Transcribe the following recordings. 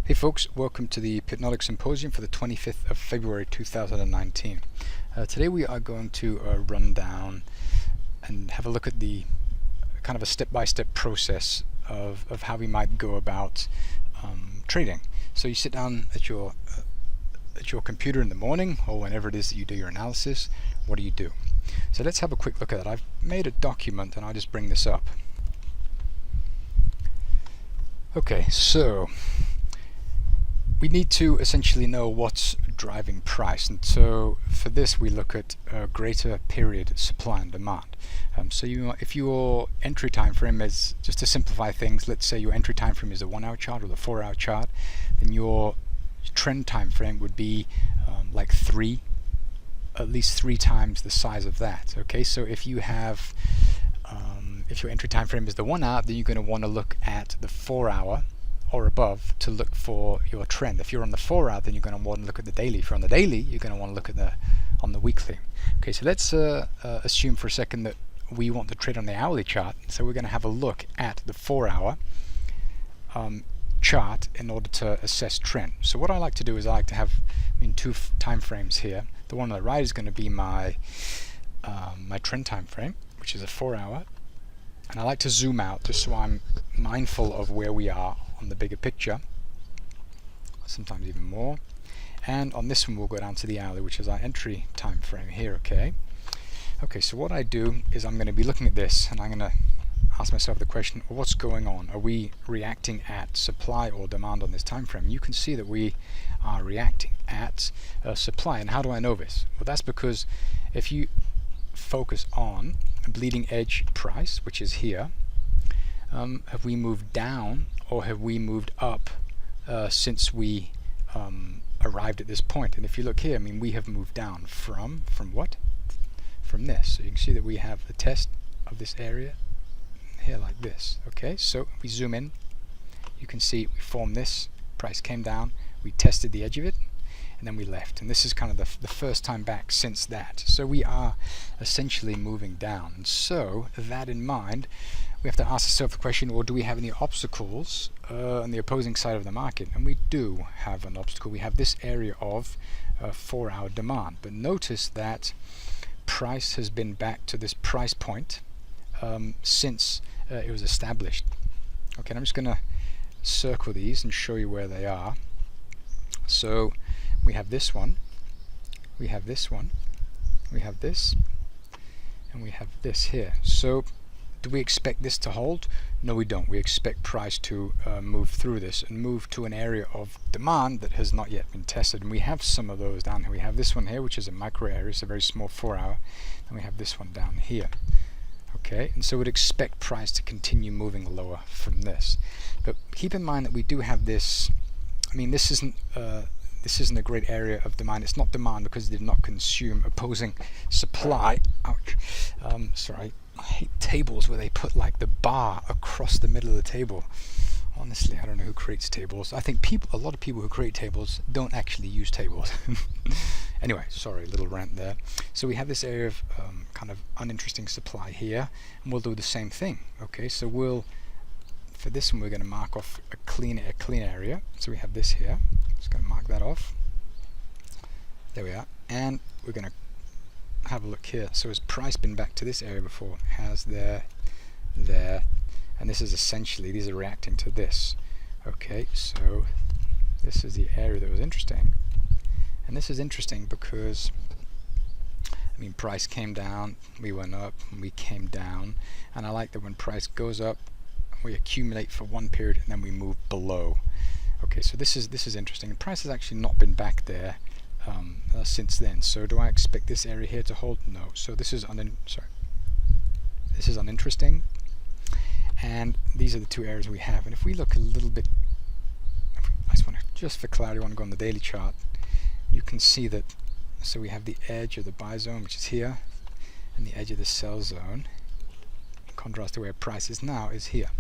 Hey folks, welcome to the Pipnotic Symposium for the 25th of February 2019. Today we are going to run down and have a look at the kind of a step-by-step process of how we might go about trading. So you sit down at your computer in the morning, or whenever it is that you do your analysis. What do? So let's have a quick look at that. I've made a document and I'll just bring this up. Okay, so we need to essentially know what's driving price, and so for this we look at greater period supply and demand. So if your entry time frame is, just to simplify things, let's say your entry time frame is a 1 hour chart or the 4 hour chart, then your trend time frame would be like at least three times the size of that. Okay, so if you have if your entry time frame is the 1 hour, then you're going to want to look at the 4 hour or above to look for your trend. If you're on the 4 hour, then you're going to want to look at the daily. If you're on the daily, you're going to want to look at on the weekly. Okay, so let's assume for a second that we want to trade on the hourly chart. So we're going to have a look at the 4 hour chart in order to assess trend. So what I like to do is I like to have two time frames here. The one on the right is going to be my my trend time frame, which is a 4 hour, and I like to zoom out just so I'm mindful of where we are on the bigger picture, sometimes even more. And on this one we'll go down to the hourly, which is our entry time frame here. Okay, so what I do is I'm going to be looking at this and I'm going to ask myself the question, well, what's going on? Are we reacting at supply or demand on this time frame? You can see that we are reacting at supply. And how do I know this? Well, that's because if you focus on a bleeding edge price, which is here, have we moved down or have we moved up since we arrived at this point? And if you look here, we have moved down from what? From this. So you can see that we have the test of this area here like this. Okay, so if we zoom in, you can see we formed this, price came down, we tested the edge of it, and then we left. And this is kind of the first time back since that. So we are essentially moving down. And so that in mind, we have to ask ourselves the question, or do we have any obstacles on the opposing side of the market? And we do have an obstacle. We have this area of 4 hour demand. But notice that price has been back to this price point since it was established. Okay, and I'm just going to circle these and show you where they are. So we have this one, we have this one, we have this, and we have this here. So do we expect this to hold? No, we don't. We expect price to move through this and move to an area of demand that has not yet been tested. And we have some of those down here. We have this one here, which is a micro area, it's a very small 4 hour, and we have this one down here. Okay, and so we'd expect price to continue moving lower from this. But keep in mind that we do have this. This isn't a great area of demand. It's not demand because it did not consume opposing supply. Ouch. Sorry, I hate tables where they put like the bar across the middle of the table. Honestly, I don't know who creates tables. I think a lot of people who create tables don't actually use tables. Anyway, sorry, a little rant there. So we have this area of kind of uninteresting supply here, and we'll do the same thing. Okay, so for this one we're going to mark off a clean area. So we have this here. Just going to mark that off. There we are. And we're going to have a look here. So has price been back to this area before? It has there, and this is essentially, these are reacting to this. Okay, so this is the area that was interesting. And this is interesting because price came down, we went up, and we came down. And I like that when price goes up, we accumulate for one period and then we move below. Okay, so this is interesting. And price has actually not been back there since then. So do I expect this area here to hold? No. So this is uninteresting. And these are the two areas we have. And if we look a little bit, just for clarity, I want to go on the daily chart. You can see that. So we have the edge of the buy zone, which is here, and the edge of the sell zone. In contrast to where price is now is here.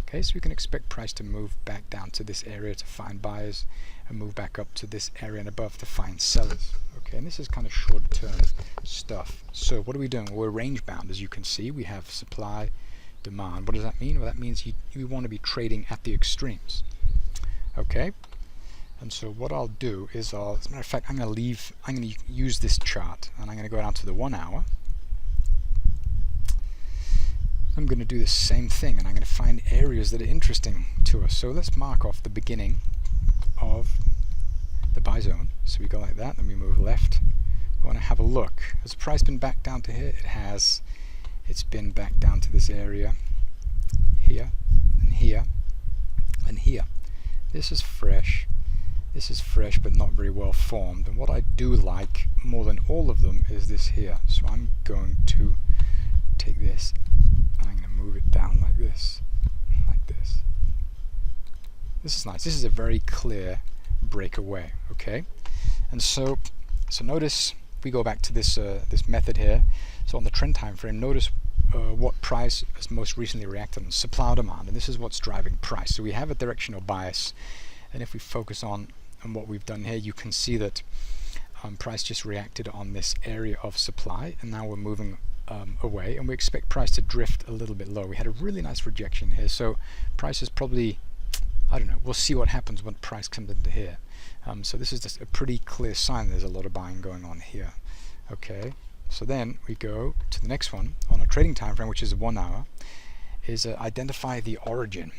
Okay, so we can expect price to move back down to this area to find buyers and move back up to this area and above to find sellers. Okay, and this is kind of short-term stuff. So what are we doing? Well, we're range bound, as you can see. We have supply, demand. What does that mean? Well, that means you want to be trading at the extremes. Okay, And so what I'll do is, as a matter of fact, I'm going to use this chart, and I'm going to go down to the 1 hour. I'm going to do the same thing, and I'm going to find areas that are interesting to us. So let's mark off the beginning of the buy zone. So we go like that, then we move left. We want to have a look. Has the price been back down to here? It has. It's been back down to this area here, and here, and here. This is fresh. This is fresh, but not very well formed. And what I do like more than all of them is this here. So I'm going to take this, and I'm going to move it down like this, like this. This is nice. This is a very clear breakaway. Okay, and so notice we go back to this this method here. So on the trend time frame, notice what price has most recently reacted on supply and demand, and this is what's driving price. So we have a directional bias, and if we focus on what we've done here, you can see that price just reacted on this area of supply, and now we're moving away, and we expect price to drift a little bit low. We had a really nice rejection here, so price is probably, I don't know, we'll see what happens when price comes into here. So this is just a pretty clear sign there's a lot of buying going on here. Okay, so then we go to the next one on a trading time frame, which is 1 hour, is identify the origin,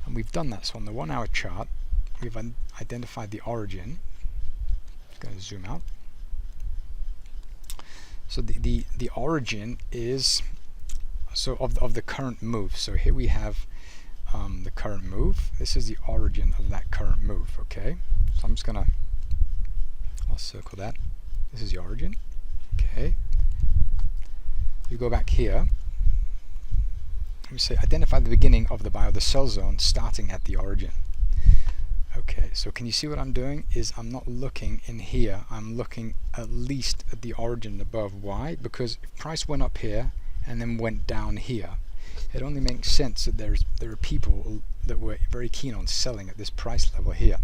and we've done that. So on the 1 hour chart, we've identified the origin. I'm going to zoom out. So the origin is of the current move. So here we have the current move. This is the origin of that current move. Okay, so I'm just gonna, I'll circle that. This is the origin. Okay, we go back here. Let me say identify the beginning of the buy or the sell zone starting at the origin. Okay, so can you see what I'm doing is I'm not looking in here, I'm looking at least at the origin above. Why? Because if price went up here and then went down here, it only makes sense that there are people that were very keen on selling at this price level here.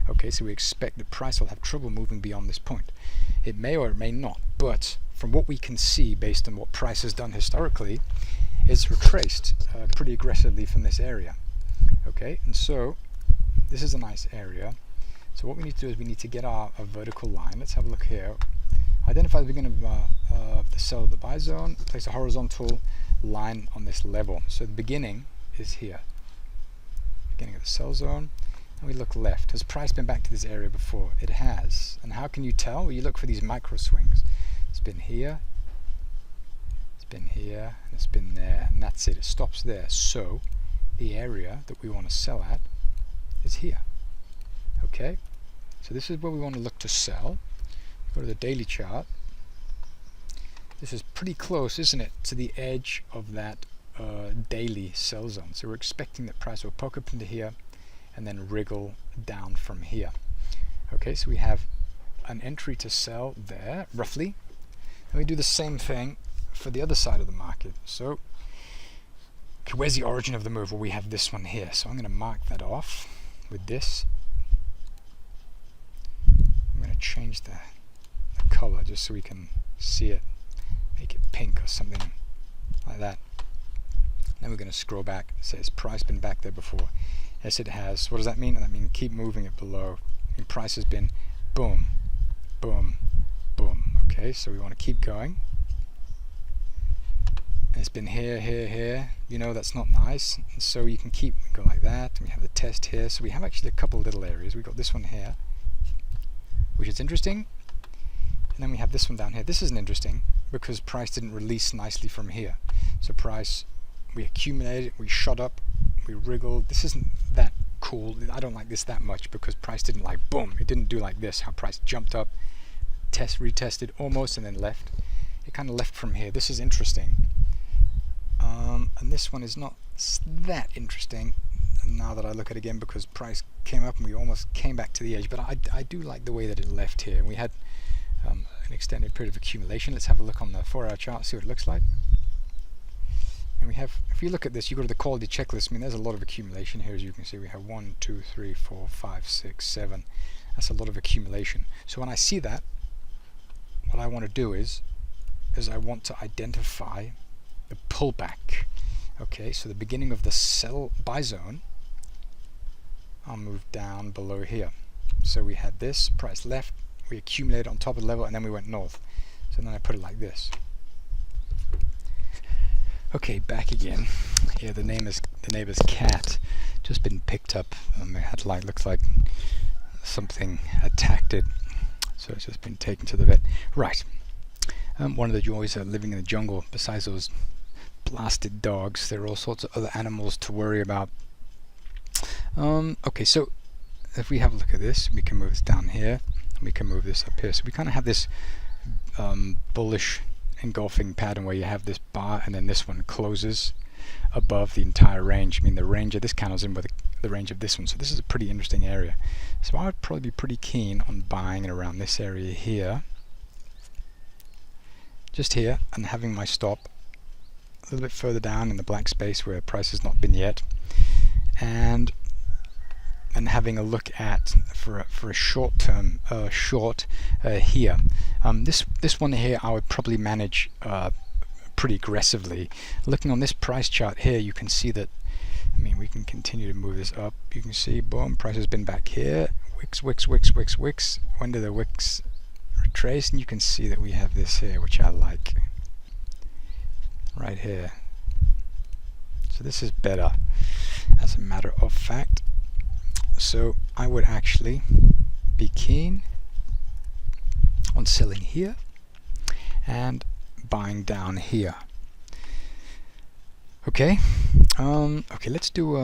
Okay, so we expect that price will have trouble moving beyond this point. It may or it may not, but from what we can see based on what price has done historically, it's retraced pretty aggressively from this area. Okay, and so this is a nice area. So what we need to do is we need to get our vertical line. Let's have a look here. Identify the beginning of the sell of the buy zone. Place a horizontal line on this level. So the beginning is here. Beginning of the sell zone. And we look left. Has price been back to this area before? It has. And how can you tell? Well, you look for these micro swings. It's been here. It's been here. And it's been there. And that's it. It stops there. So the area that we want to sell at is here. Okay, so this is where we want to look to sell. Go to the daily chart. This is pretty close, isn't it, to the edge of that daily sell zone. So we're expecting that price will poke up into here and then wriggle down from here. Okay, so we have an entry to sell there, roughly, and we do the same thing for the other side of the market. So okay, where's the origin of the move? Well, we have this one here, so I'm going to mark that off with this. I'm going to change the color just so we can see it, make it pink or something like that. Then we're going to scroll back. It says price been back there before. Yes, it has. What does that mean? That means keep moving it below. And price has been boom, boom, boom. Okay, so we want to keep going. It's been here, here, here. You know, that's not nice. And so you can keep go like that. And we have the test here. So we have actually a couple of little areas. We've got this one here, which is interesting. And then we have this one down here. This isn't interesting because price didn't release nicely from here. So price, we accumulated, we shot up, we wriggled. This isn't that cool. I don't like this that much because price didn't like boom. It didn't do like this, how price jumped up, retested almost, and then left. It kind of left from here. This is interesting. And this one is not that interesting now that I look at it again because price came up and we almost came back to the edge. But I do like the way that it left here. We had an extended period of accumulation. Let's have a look on the 4-hour chart, see what it looks like. And we have, if you look at this, you go to the quality checklist. I mean, there's a lot of accumulation here, as you can see. We have 1, 2, 3, 4, 5, 6, 7. That's a lot of accumulation. So when I see that, what I want to do is I want to identify the pullback. Okay, so the beginning of the sell buy zone, I'll move down below here. So we had this, price left, we accumulated on top of the level, and then we went north. So then I put it like this. Okay, back again. Here the neighbor's cat just been picked up. It had looks like something attacked it, so it's just been taken to the vet. Right. One of the joys of living in the jungle, besides those blasted dogs, there are all sorts of other animals to worry about. Okay, so if we have a look at this, we can move this down here, and we can move this up here. So we kind of have this bullish engulfing pattern where you have this bar and then this one closes above the entire range. I mean, the range of this candle is in with the range of this one, so this is a pretty interesting area. So I would probably be pretty keen on buying it around this area here, just here, and having my stop a little bit further down in the black space where price has not been yet, and having a look at for a short-term short here. This one here I would probably manage pretty aggressively. Looking on this price chart here, you can see that, I mean, we can continue to move this up. You can see, boom, price has been back here. Wicks, wicks, wicks, wicks, wicks. When do the wicks retrace? And you can see that we have this here, which I like. Right here. So this is better, as a matter of fact. So I would actually be keen on selling here and buying down here. Okay. Okay, let's do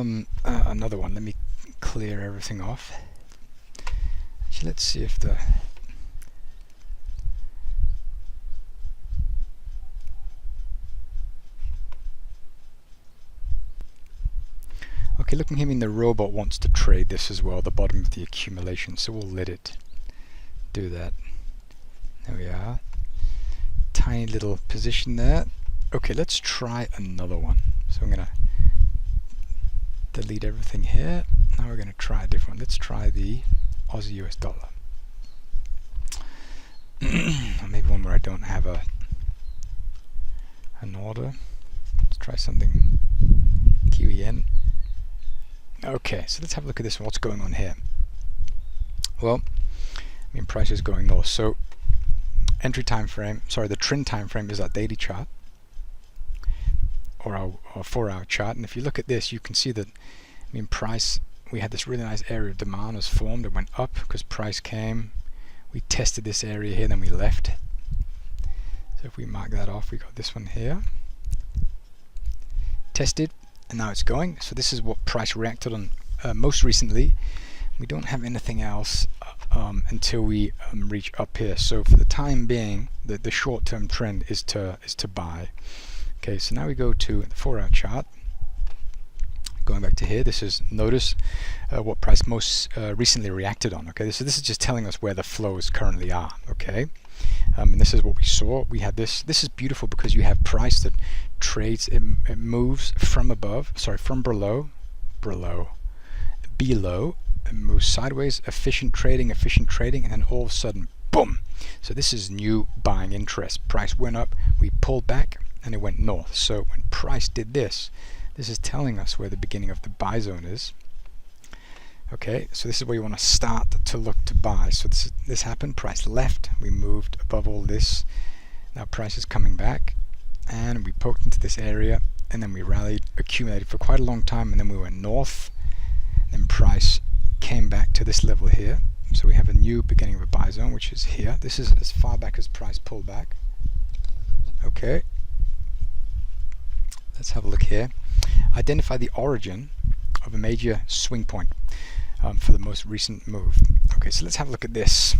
another one. Let me clear everything off. Actually, let's see if the okay, looking here, I mean, the robot wants to trade this as well, the bottom of the accumulation, so we'll let it do that. There we are. Tiny little position there. Okay, let's try another one. So I'm going to delete everything here. Now we're going to try a different one. Let's try the Aussie US Dollar. Or maybe one where I don't have an order. Let's try something Kiwi yen. Okay, so let's have a look at this one. What's going on here? Well, I mean, price is going north. So entry time frame, sorry, the trend time frame is our daily chart, or our 4-hour chart. And if you look at this, you can see that, I mean, price, we had this really nice area of demand was formed. It went up because price came. We tested this area here, then we left. So if we mark that off, we got this one here. Tested. And now it's going. So this is what price reacted on most recently. We don't have anything else until we reach up here. So for the time being, the short-term trend is to buy. Okay, so now we go to the 4-hour chart. Going back to here, this is, notice what price most recently reacted on. Okay, so this is just telling us where the flows currently are. Okay, and this is what we saw. We had this. This is beautiful because you have price that trades. It moves from above. Sorry, from below, it moves sideways. Efficient trading, and then all of a sudden, boom! So this is new buying interest. Price went up. We pulled back, and it went north. So when price did this, this is telling us where the beginning of the buy zone is. Okay, so this is where you want to start to look to buy. So this happened, price left, we moved above all this. Now price is coming back, and we poked into this area, and then we rallied, accumulated for quite a long time, and then we went north. Then price came back to this level here. So we have a new beginning of a buy zone, which is here. This is as far back as price pulled back. Okay, let's have a look here. Identify the origin of a major swing point for the most recent move. Okay, so let's have a look at this.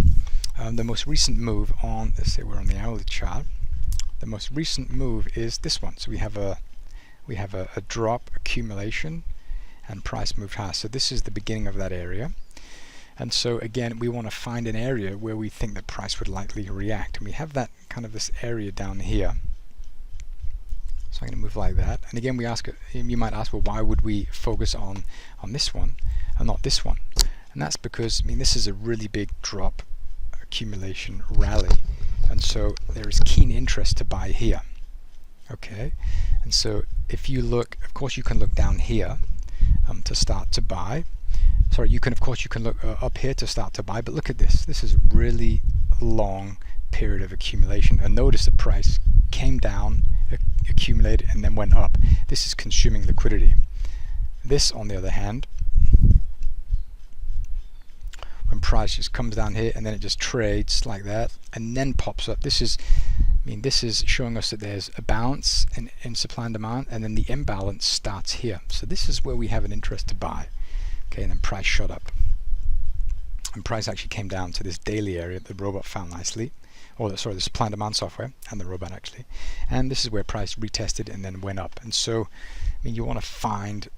The most recent move on, let's say we're on the hourly chart. The most recent move is this one. So we have a drop, accumulation, and price moved higher. So this is the beginning of that area. And so again, we want to find an area where we think that price would likely react. And we have that kind of this area down here. So I'm going to move like that. And again, you might ask, well, why would we focus on this one and not this one? And that's because, I mean, this is a really big drop, accumulation, rally. And so there is keen interest to buy here. Okay. And so if you look, of course, you can look down here to start to buy. sorry, you can, of course, you can look up here to start to buy, but look at this. This is really long period of accumulation, and notice the price came down, accumulated, and then went up. This is consuming liquidity. This, on the other hand, when price just comes down here and then it just trades like that and then pops up, this is, I mean, this is showing us that there's a balance in supply and demand, and then the imbalance starts here. So this is where we have an interest to buy. Okay, and then price shot up, and price actually came down to this daily area that the robot found nicely, or the supply and demand software and the robot actually, and this is where price retested and then went up. And so, I mean, you want to find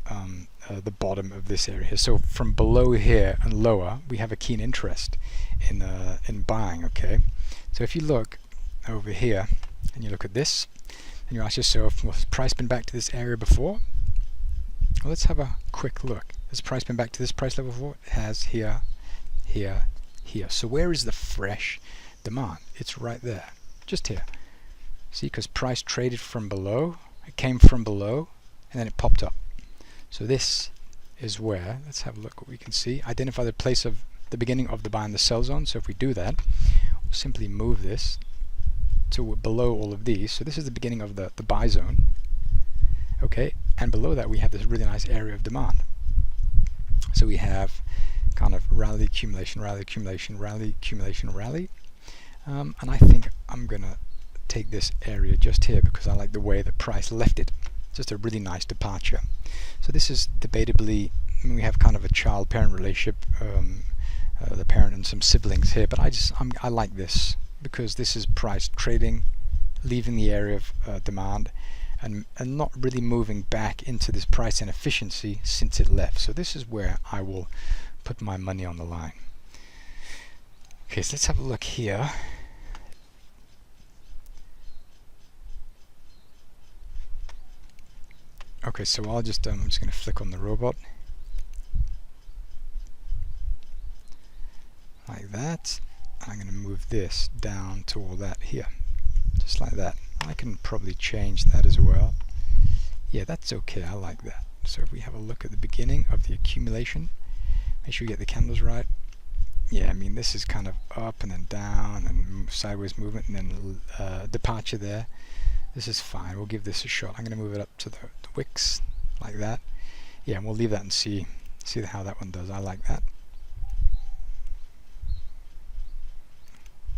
the bottom of this area here. So from below here and lower, we have a keen interest in buying. Okay, so if you look over here and you look at this, and you ask yourself, well, has price been back to this area before? Well, let's have a quick look. Has price been back to this price level before? It has, here, here, here. So where is the fresh demand? It's right there, just here. See, because price traded from below, it came from below, and then it popped up. So this is where, let's have a look what we can see. Identify the place of the beginning of the buy and the sell zone. So if we do that, we'll simply move this to below all of these. So this is the beginning of the buy zone. Okay, and below that we have this really nice area of demand. So we have kind of rally, accumulation, rally, accumulation, rally, accumulation, rally. And I think I'm gonna take this area just here because I like the way the price left it. Just a really nice departure. So this is debatably, I mean, we have kind of a child-parent relationship, the parent and some siblings here, but I like this because this is price trading, leaving the area of demand, and not really moving back into this price inefficiency since it left. So this is where I will put my money on the line. Okay, so let's have a look here. Okay, so I'm just going to flick on the robot like that. I'm going to move this down to all that here, just like that. I can probably change that as well. Yeah, that's okay, I like that. So if we have a look at the beginning of the accumulation, make sure you get the candles right. Yeah, I mean, this is kind of up and then down and sideways movement and then departure there. This is fine, we'll give this a shot. I'm going to move it up to the wicks like that. Yeah, and we'll leave that and see how that one does. I like that.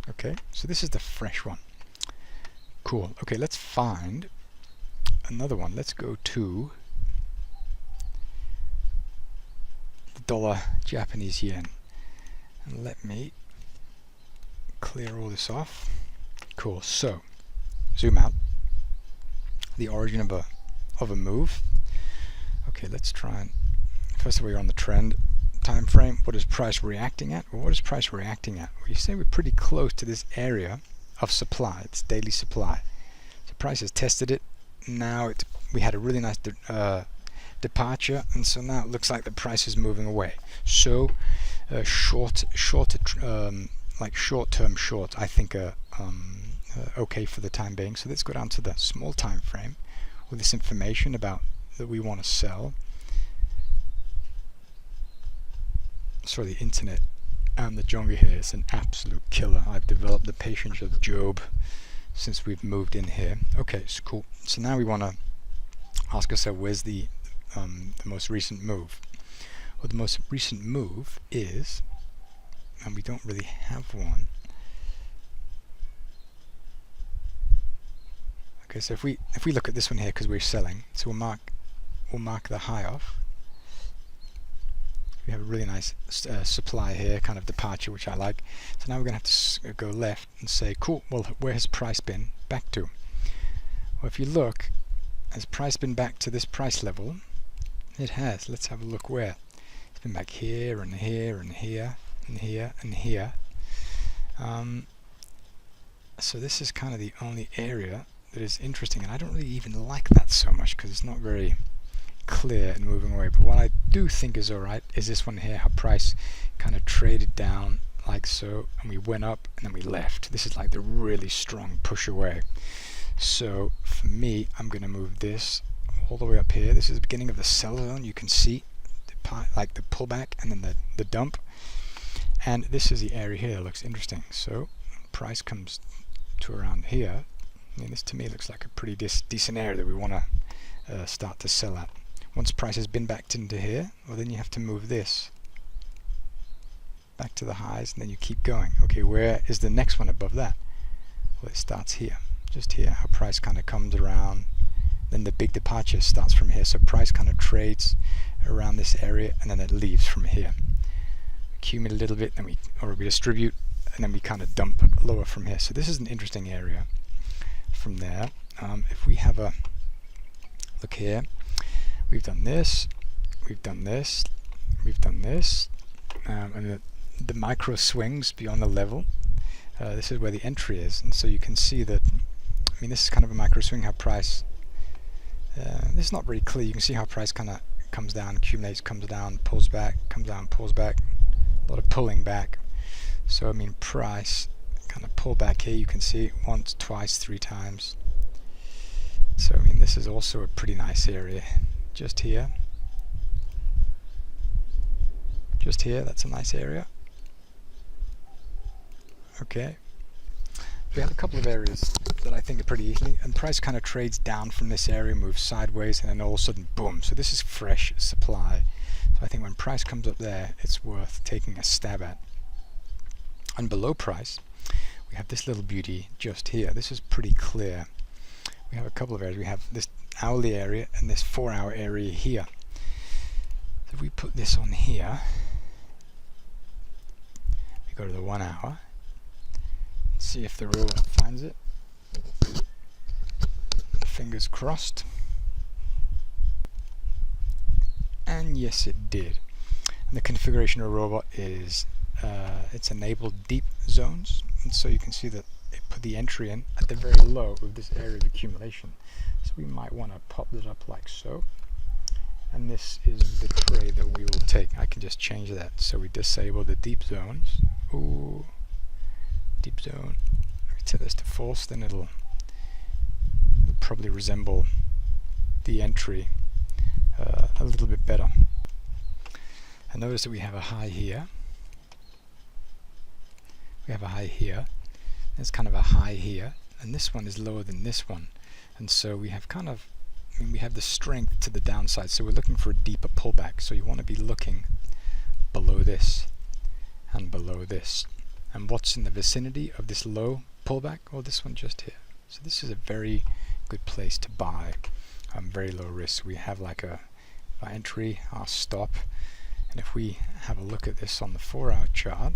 Okay, so this is the fresh one. Cool. Okay, let's find another one. Let's go to the dollar Japanese yen. And let me clear all this off. Cool. So, zoom out. The origin of a move. Okay, let's try and, first of all, you're on the trend time frame. What is price reacting at? Well, what is price reacting at? Well, you say we're pretty close to this area of supply. It's daily supply. So price has tested it. Now we had a really nice departure, and so now it looks like the price is moving away. So like short-term shorts, I think are okay for the time being. So let's go down to the small time frame with this information about that we want to sell. Sorry, the internet and the Jonga here is an absolute killer. I've developed the patience of Job since we've moved in here. Okay, so cool. So now we want to ask ourselves, where's the most recent move? Well, the most recent move is, and we don't really have one. Okay, so if we look at this one here, because we're selling, so we'll mark the high off. We have a really nice supply here, kind of departure, which I like. So now we're going to have to go left and say, cool, well, where has price been back to? Well, if you look, has price been back to this price level? It has. Let's have a look where. It's been back here and here and here and here and here. So this is kind of the only area that is interesting, and I don't really even like that so much because it's not very clear and moving away. But what I do think is alright is this one here, how price kind of traded down like so, and we went up and then we left. This is like the really strong push away. So for me, I'm going to move this all the way up here. This is the beginning of the sell zone. You can see like the pullback and then the dump. And this is the area here that looks interesting. So price comes to around here. I mean, this to me looks like a pretty decent area that we want to start to sell at. Once price has been backed into here, well, then you have to move this back to the highs, and then you keep going. Okay, where is the next one above that? Well, it starts here, just here. How price kind of comes around, then the big departure starts from here. So price kind of trades around this area, and then it leaves from here. Accumulate a little bit, then we distribute, and then we kind of dump lower from here. So this is an interesting area. From there, if we have a look here, we've done this, we've done this, we've done this, and the micro swings beyond the level. This is where the entry is, and so you can see that. I mean, this is kind of a micro swing. How price. This is not very clear. You can see how price kind of comes down, accumulates, comes down, pulls back, comes down, pulls back. A lot of pulling back. So I mean, price kind of pull back here. You can see once, twice, 3 times. So I mean, this is also a pretty nice area. Just here. Just here. That's a nice area. Okay. We have a couple of areas that I think are pretty easily, and price kind of trades down from this area, moves sideways, and then all of a sudden, boom. So this is fresh supply. So I think when price comes up there, it's worth taking a stab at. And below price, we have this little beauty just here. This is pretty clear. We have a couple of areas. We have this hourly area and this 4-hour area here. So if we put this on here, we go to the 1 hour. See if the robot finds it. Fingers crossed. And yes, it did. And the configuration of a robot is it's enabled deep zones, and so you can see that it put the entry in at the very low of this area of accumulation. So we might want to pop it up like so. And this is the trade that we will take. I can just change that. So we disable the deep zones. Ooh. Deep zone. If we set this to false, then it'll probably resemble the entry a little bit better. And notice that we have a high here. We have a high here. There's kind of a high here, and this one is lower than this one. And so we have kind of, I mean, we have the strength to the downside. So we're looking for a deeper pullback. So you want to be looking below this and below this. And what's in the vicinity of this low pullback? Well, this one just here. So this is a very good place to buy. Very low risk. We have like our entry, our stop. And if we have a look at this on the 4-hour chart,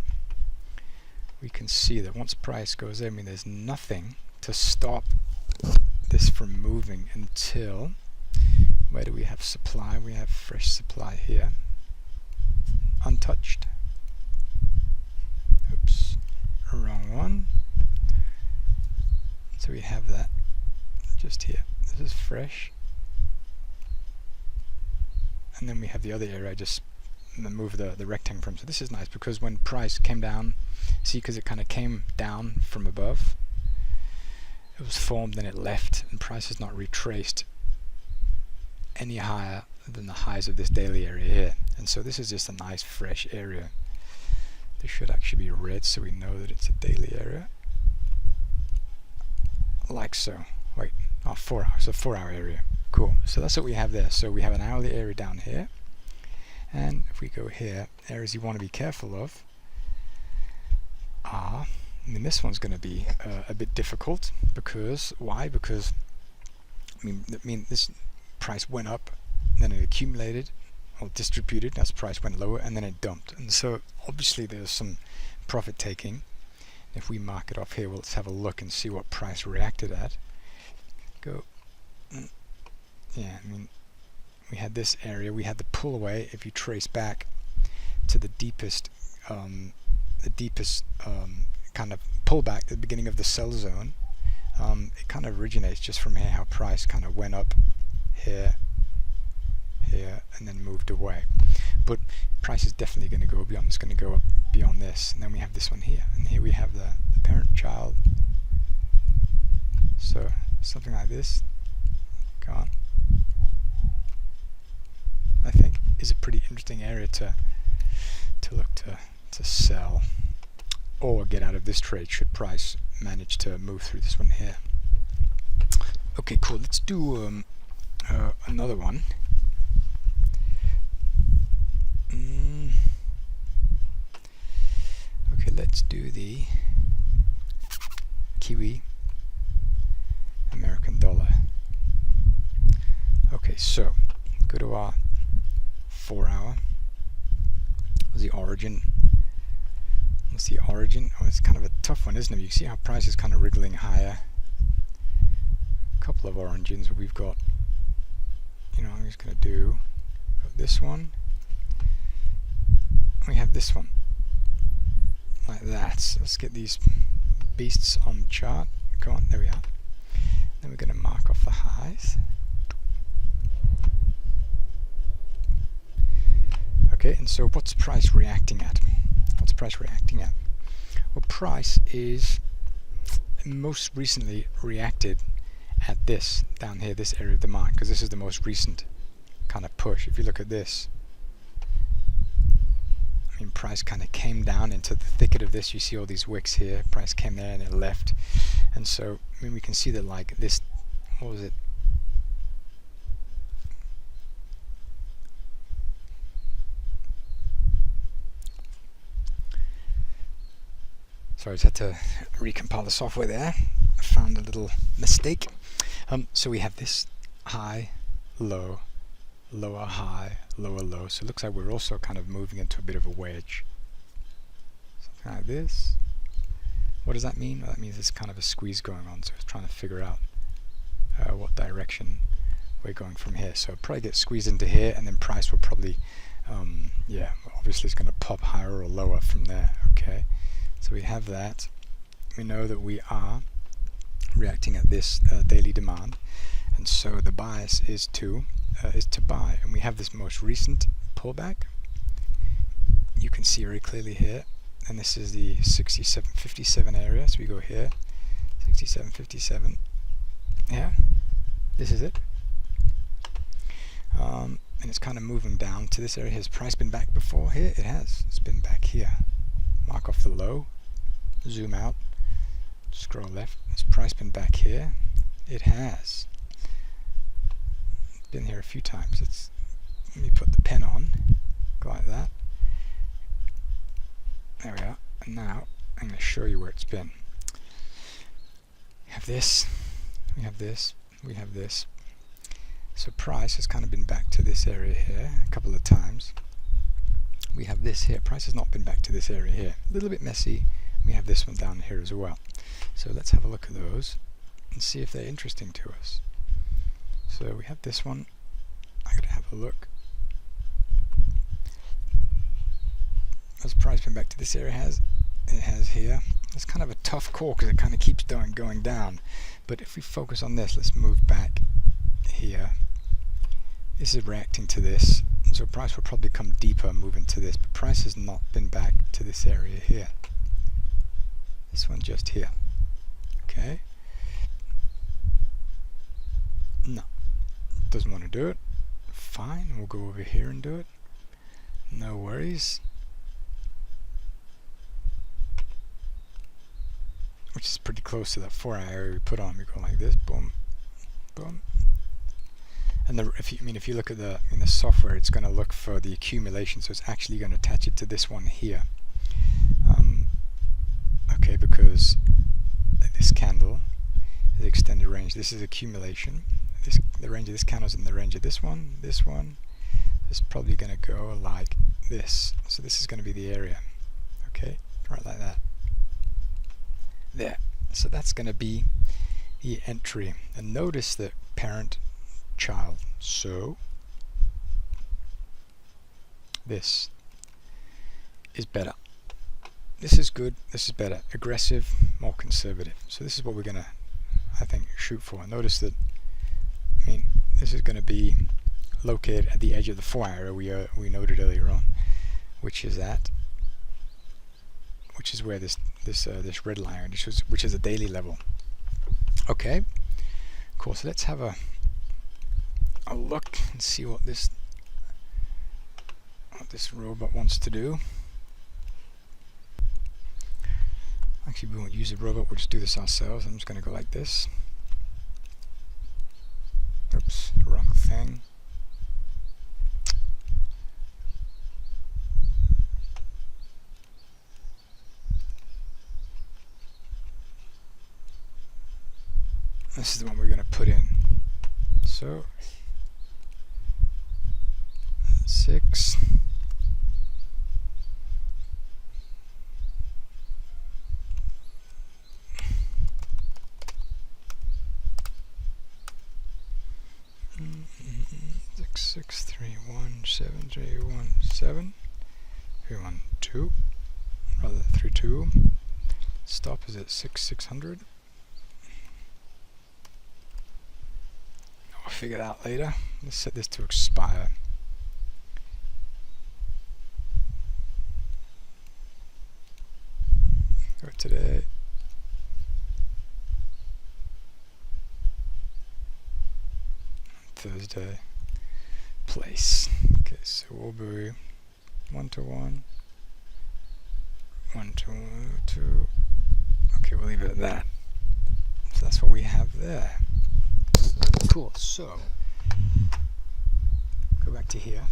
we can see that once price goes there, I mean, there's nothing to stop this from moving until, where do we have supply? We have fresh supply here. Untouched. Oops, wrong one. So we have that just here. This is fresh. And then we have the other area I just move the rectangle from. So this is nice because when price came down, see, because it kind of came down from above, it was formed, then it left, and price has not retraced any higher than the highs of this daily area here. And so this is just a nice fresh area. This should actually be red so we know that it's a daily area. Like so. Wait, 4 hours, a 4-hour area. Cool. So that's what we have there. So we have an hourly area down here. And if we go here, areas you want to be careful of are, I mean, this one's going to be a bit difficult because, why? Because, I mean, this price went up, then it accumulated, or distributed as price went lower, and then it dumped. And so, obviously, there's some profit taking. If we mark it off here, well, let's have a look and see what price reacted at. Go. Yeah, I mean, we had this area, we had the pull away. If you trace back to the deepest kind of pullback at the beginning of the sell zone, it kind of originates just from here, how price kind of went up here, here, and then moved away. But price is definitely going to go beyond. It's going to go up beyond this, and then we have this one here, and here we have the parent-child. So something like this. Go on. I think is a pretty interesting area to look to sell or get out of this trade should price manage to move through this one here. Okay, cool. Let's do another one. Okay, let's do the Kiwi American dollar. Okay, so go to our 4 hour. What's the origin? What's the origin? Oh, it's kind of a tough one, isn't it? You see how price is kind of wriggling higher. A couple of origins we've got. You know, I'm just going to do this one. We have this one. Like that. So let's get these beasts on the chart. Go on, there we are. Then we're going to mark off the highs. Okay, and so what's price reacting at? What's price reacting at? Well, price is most recently reacted at this down here, this area of demand, because this is the most recent kind of push. If you look at this, I mean, price kind of came down into the thicket of this. You see all these wicks here. Price came there and it left, and so I mean, we can see that like this. What was it? Sorry, I just had to recompile the software there. I found a little mistake. So we have this high, low, lower high, lower low. So it looks like we're also kind of moving into a bit of a wedge. Something like this. What does that mean? Well, that means there's kind of a squeeze going on. So it's trying to figure out what direction we're going from here. So probably get squeezed into here, and then price will probably, yeah, obviously it's going to pop higher or lower from there. Okay. So we have that. We know that we are reacting at this daily demand, and so the bias is to buy. And we have this most recent pullback. You can see very clearly here, and this is the 67.57 area. So we go here, 67.57. Yeah, this is it. And it's kind of moving down to this area. Has price been back before here? It has. It's been back here. Mark off the low. Zoom out, scroll left. Has price been back here? It has. It's been here a few times. Let me put the pen on, go like that. There we are. And now I'm going to show you where it's been. We have this, we have this, we have this. So price has kind of been back to this area here a couple of times. We have this here. Price has not been back to this area here. A little bit messy. We have this one down here as well. So let's have a look at those and see if they're interesting to us. So we have this one. I gotta have a look. Has price been back to this area? It has here. It's kind of a tough call because it kind of keeps going down. But if we focus on this, let's move back here. This is reacting to this. So price will probably come deeper, move into this. But price has not been back to this area here. This one just here. Okay. No. Doesn't want to do it. Fine. We'll go over here and do it. No worries. Which is pretty close to that 4 hour area we put on. We go like this. Boom. Boom. And if you look at the software, it's going to look for the accumulation. So it's actually going to attach it to this one here. Okay, because this candle is extended range. This is accumulation. The range of this candle is in the range of this one. This one is probably going to go like this. So this is going to be the area. Okay, right like that. There. So that's going to be the entry. And notice that parent, child. So this is better. This is good, this is better. Aggressive, more conservative. So this is what we're going to, I think, shoot for. Notice that, I mean, this is going to be located at the edge of the 4 hour we noted earlier on, which is where this red line, which is a daily level. Okay, cool. So let's have a look and see what this this robot wants to do. Actually, we won't use a robot, we'll just do this ourselves. I'm just going to go like this. Oops, wrong thing. This is the one we're going to put in. So 6. Six 3 1 7 3 1 7 3 1 2 rather 3 2. Stop is at 600. I'll figure it out later. Let's set this to expire. Go today. Thursday. Place. Okay, so we'll be 1 to 1, 1 to 2. Okay, we'll leave it at that. So that's what we have there. Cool. So go back to here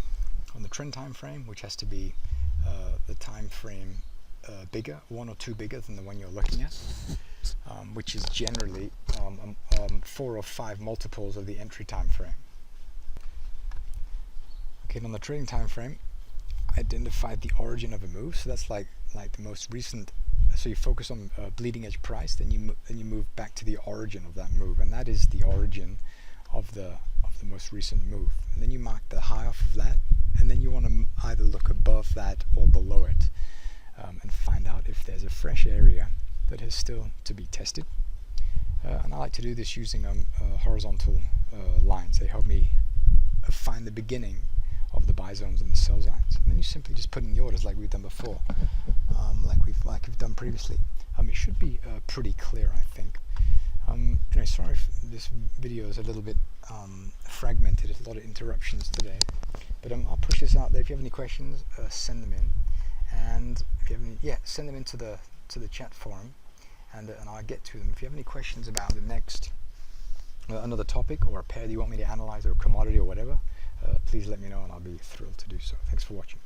on the trend time frame, which has to be the time frame bigger, 1 or 2 bigger than the one you're looking at, which is generally 4 or 5 multiples of the entry time frame. Okay, on the trading time frame, identified the origin of a move. So that's like the most recent. So you focus on bleeding edge price, then you move back to the origin of that move, and that is the origin of the most recent move. And then you mark the high off of that, and then you want to either look above that or below it, and find out if there's a fresh area that is still to be tested. And I like to do this using horizontal lines. They help me find the beginning of the buy zones and the sell zones, and then you simply just put in the orders like we've done before, like we've done previously. It should be pretty clear, I think. Anyway, sorry if this video is a little bit fragmented. There's a lot of interruptions today, but I'll push this out there. If you have any questions, send them in, and if you have any, send them into the chat forum, and I'll get to them. If you have any questions about the next another topic or a pair that you want me to analyze or a commodity or whatever, please let me know and I'll be thrilled to do so. Thanks for watching.